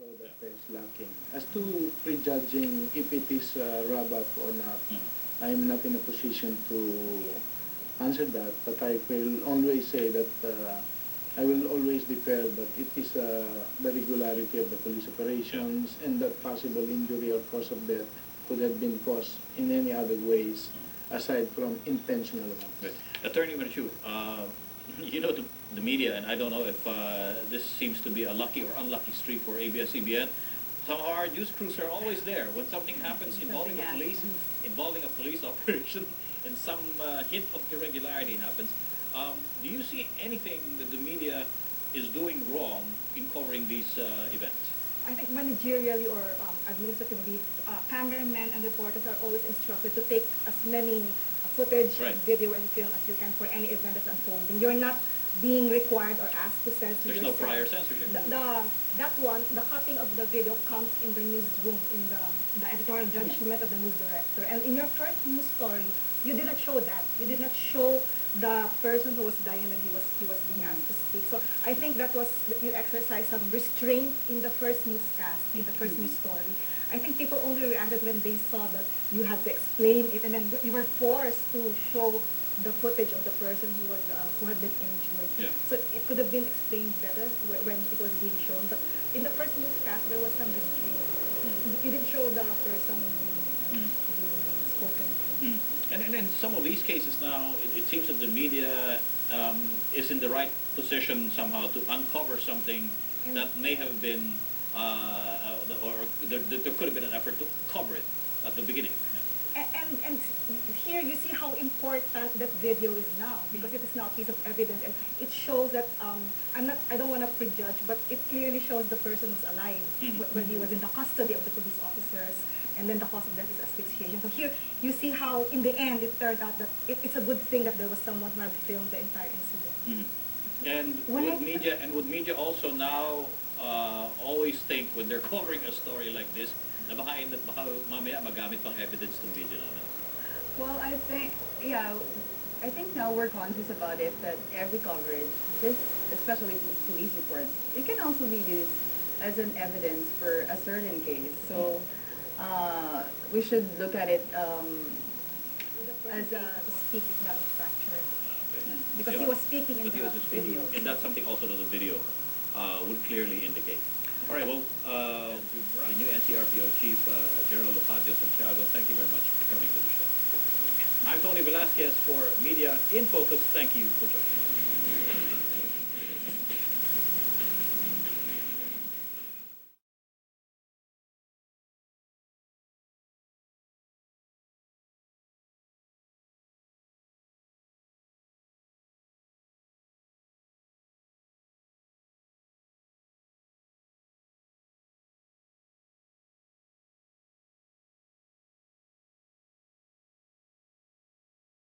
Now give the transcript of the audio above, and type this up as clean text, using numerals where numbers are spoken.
So that is lacking. As to prejudging if it is rub-off or not, I'm not in a position to answer that, but I will always say that I will always defer that it is the regularity of the police operations and that possible injury or cause of death could have been caused in any other ways aside from intentional ones. Right. Attorney Marichu, you know the media, and I don't know if this seems to be a lucky or unlucky streak for ABS-CBN. Somehow our news crews are always there when something happens involving a police operation, and some hint of irregularity happens. Do you see anything that the media is doing wrong in covering these events? I think managerially or administratively, cameramen and reporters are always instructed to take as many footage, video and film as you can for any event that's unfolding. You're not being required or asked to censor There's yourself. no prior censorship. The cutting of the video comes in the newsroom, in the editorial judgment of the news director. And in your first news story, you did not show that. You did not show the person who was dying and he was being asked to speak. So I think that was, you exercised some restraint in the first newscast, in the first news story. I think people only reacted when they saw that you had to explain it, and then you were forced to show the footage of the person who had been injured. Yeah. So it could have been explained better when it was being shown. But in the first newscast, there was some restraint. You didn't show the person being spoken to. And in some of these cases now, it seems that the media is in the right position somehow to uncover something that may have been, or there could have been an effort to cover it at the beginning. And here you see how important that video is now, because it is now a piece of evidence, and it shows that I don't want to prejudge, but it clearly shows the person was alive when he was in the custody of the police officers, and then the cause of death is asphyxiation. So here you see how in the end it turned out that it's a good thing that there was someone who had filmed the entire incident. And would media also now always think when they're covering a story like this, na baka mamaya magamit pang evidence ng video namin? Well, I think now we're conscious about it, that every coverage, especially police reports, it can also be used as an evidence for a certain case. So we should look at it as a speak if that was fractured. Because he was speaking in the video. And that's something also that the video would clearly indicate. All right, well, the new NCRPO Chief, General Leocadio Santiago, thank you very much for coming to the show. I'm Tony Velasquez for Media in Focus. Thank you for joining me.